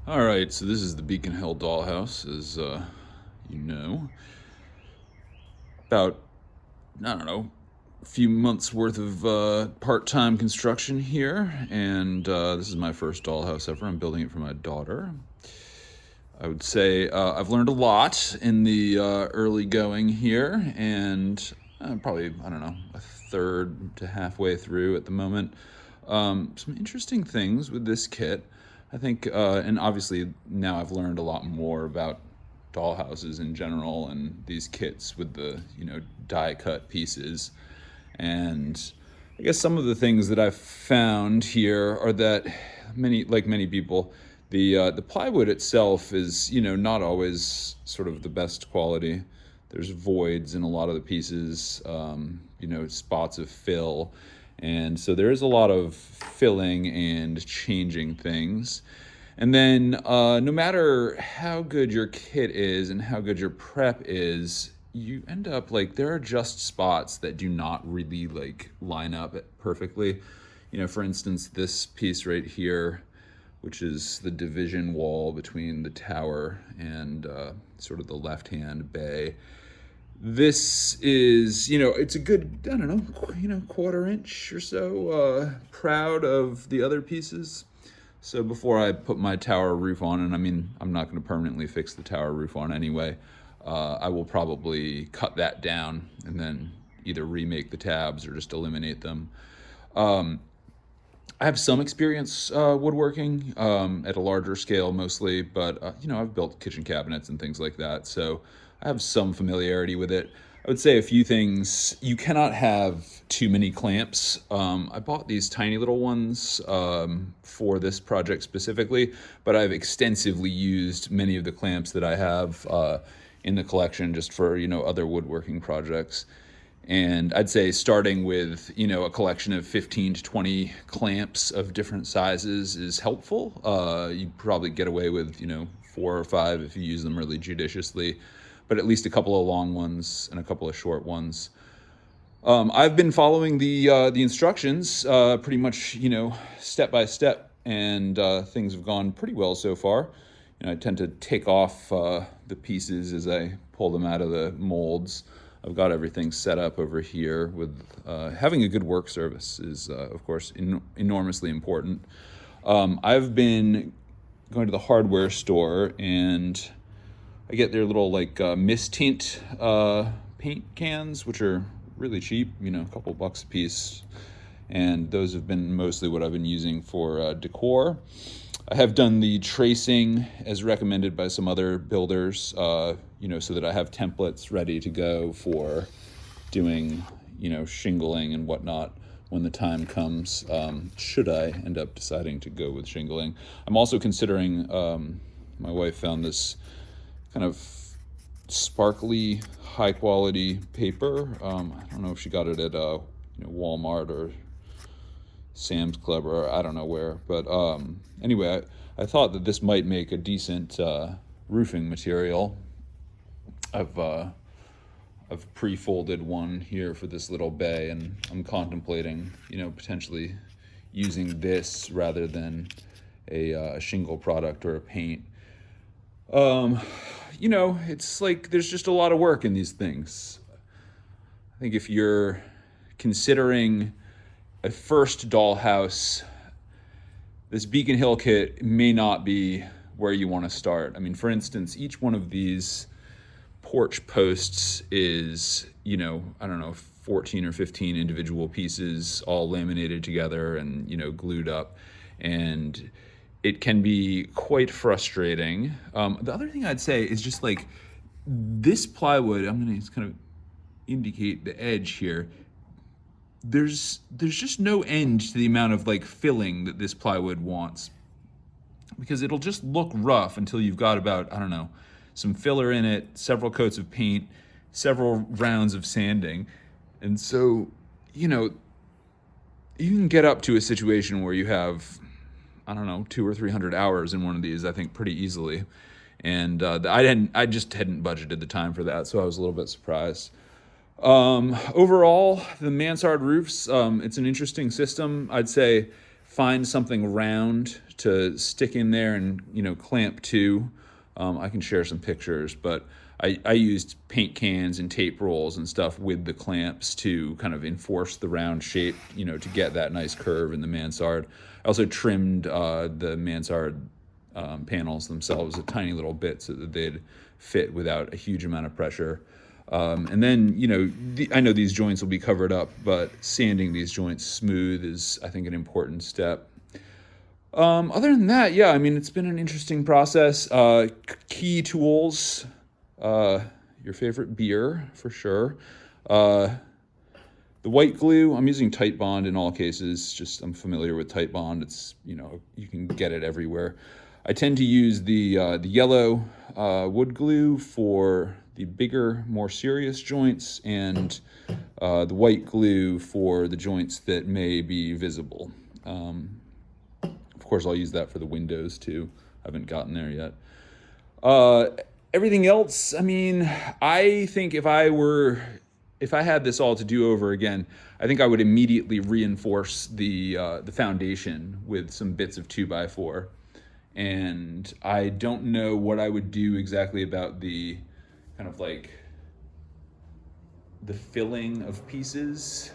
All right, so this is the Hill Dollhouse, as you know. About, I don't know, a few months worth of part time construction here, and this is my first dollhouse ever. I'm building it for my daughter. I would say I've learned a lot in the early going here, and probably, I don't know, a third to halfway through at the moment. Some interesting things with this kit. I think, and obviously now I've learned a lot more about dollhouses in general and these kits with the, die cut pieces. And I guess some of the things that I've found here are that many people, the plywood itself is not always sort of the best quality. There's voids in a lot of the pieces, spots of fill, and so there is a lot of filling and changing things. And then, no matter how good your kit is and how good your prep is, you end up like there are just spots that do not really like line up perfectly. For instance, this piece right here, which is the division wall between the tower and sort of the left-hand bay. This is, it's a good, I don't know, quarter inch or so proud of the other pieces. So before I put my tower roof on, and I mean, I'm not going to permanently fix the tower roof on anyway, I will probably cut that down and then either remake the tabs or just eliminate them. I have some experience woodworking at a larger scale mostly, but I've built kitchen cabinets and things like that, so I have some familiarity with it. I would say a few things. You cannot have too many clamps. I bought these tiny little ones for this project specifically, but I've extensively used many of the clamps that I have in the collection just for other woodworking projects. And I'd say starting with a collection of 15 to 20 clamps of different sizes is helpful. You probably get away with 4 or 5 if you use them really judiciously, but at least a couple of long ones and a couple of short ones. I've been following the instructions pretty much step by step, and things have gone pretty well so far. I tend to take off the pieces as I pull them out of the molds. I've got everything set up over here with having a good work surface is, of course, enormously important. I've been going to the hardware store, and I get their little like mist tint paint cans, which are really cheap, a couple bucks a piece. And those have been mostly what I've been using for decor. I have done the tracing as recommended by some other builders, so that I have templates ready to go for doing, shingling and whatnot when the time comes, should I end up deciding to go with shingling. I'm also considering, my wife found this kind of sparkly, high-quality paper. I don't know if she got it at Walmart or Sam's Club or I don't know where, but anyway, I thought that this might make a decent roofing material. I've pre-folded one here for this little bay, and I'm contemplating, potentially using this rather than a shingle product or a paint. It's like there's just a lot of work in these things. I think if you're considering a first dollhouse, this Beacon Hill kit may not be where you want to start. I mean, for instance, each one of these porch posts is, I don't know, 14 or 15 individual pieces all laminated together and, glued up. And it can be quite frustrating. The other thing I'd say is just like this plywood, I'm going to kind of indicate the edge here. There's just no end to the amount of like filling that this plywood wants, because it'll just look rough until you've got about, I don't know, some filler in it, several coats of paint, several rounds of sanding. And so, you can get up to a situation where you have, I don't know, 200 or 300 hours in one of these, I think, pretty easily. And I just hadn't budgeted the time for that, so I was a little bit surprised. Overall, the mansard roofs, it's an interesting system. I'd say find something round to stick in there and, clamp to. I can share some pictures, but I used paint cans and tape rolls and stuff with the clamps to kind of enforce the round shape, to get that nice curve in the mansard. I also trimmed the mansard panels themselves a tiny little bit so that they'd fit without a huge amount of pressure. And then, I know these joints will be covered up, but sanding these joints smooth is, I think, an important step. Other than that, yeah, I mean, it's been an interesting process. Key tools, your favorite beer, for sure. The white glue, I'm using Tight Bond in all cases. Just I'm familiar with Tight Bond. It's, you can get it everywhere. I tend to use the yellow wood glue for the bigger, more serious joints, and the white glue for the joints that may be visible. Of course, I'll use that for the windows too. I haven't gotten there yet. Everything else, I mean, I think if I had this all to do over again, I think I would immediately reinforce the foundation with some bits of 2x4. And I don't know what I would do exactly about the kind of like the filling of pieces.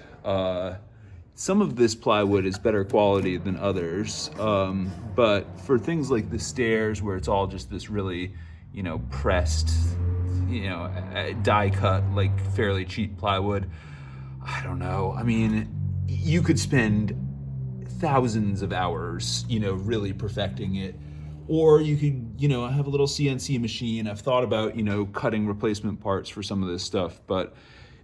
Some of this plywood is better quality than others, but for things like the stairs where it's all just this really, pressed, die cut, like fairly cheap plywood, I don't know. I mean, you could spend thousands of hours, really perfecting it. Or you could, have a little CNC machine. I've thought about, cutting replacement parts for some of this stuff, but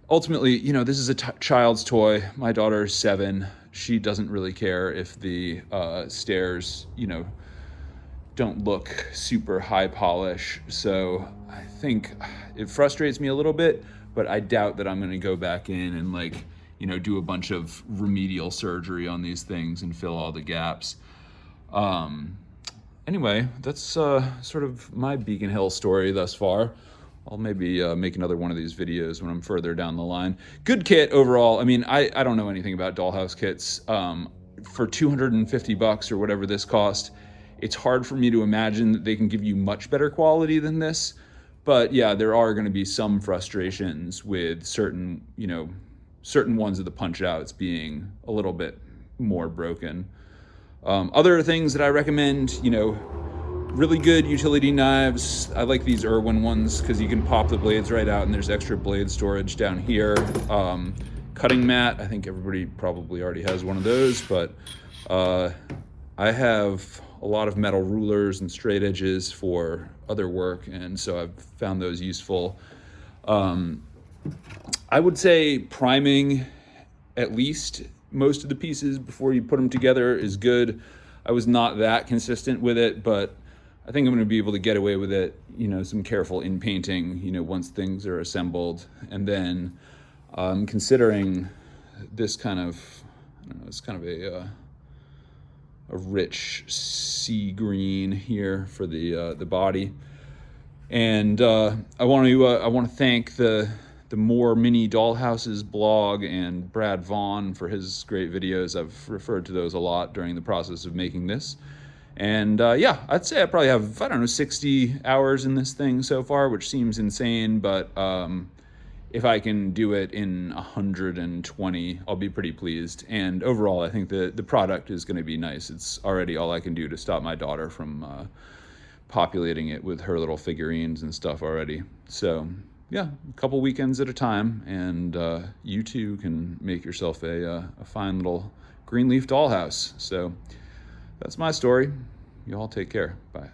ultimately, this is a child's toy. My daughter is 7. She doesn't really care if the stairs, don't look super high polish. So I think it frustrates me a little bit, but I doubt that I'm going to go back in and do a bunch of remedial surgery on these things and fill all the gaps. Anyway, that's sort of my Beacon Hill story thus far. I'll maybe make another one of these videos when I'm further down the line. Good kit overall. I mean, I don't know anything about dollhouse kits. For $250 or whatever this cost, it's hard for me to imagine that they can give you much better quality than this. But yeah, there are going to be some frustrations with certain ones of the punch outs being a little bit more broken. Other things that I recommend, really good utility knives. I like these Irwin ones because you can pop the blades right out and there's extra blade storage down here. Cutting mat, I think everybody probably already has one of those, but I have a lot of metal rulers and straight edges for other work, and so I've found those useful. I would say priming at least most of the pieces before you put them together is good. I was not that consistent with it, but I think I'm going to be able to get away with it, some careful in painting, once things are assembled. And then I'm considering this kind of, I don't know, it's kind of a rich sea green here for the body. And I want to thank the More Mini Dollhouses blog and Brad Vaughn for his great videos. I've referred to those a lot during the process of making this. And yeah, I'd say I probably have, 60 hours in this thing so far, which seems insane, but if I can do it in 120, I'll be pretty pleased. And overall, I think the product is going to be nice. It's already all I can do to stop my daughter from populating it with her little figurines and stuff already. So yeah, a couple weekends at a time, and you too can make yourself a fine little green leaf dollhouse. So that's my story. You all take care. Bye.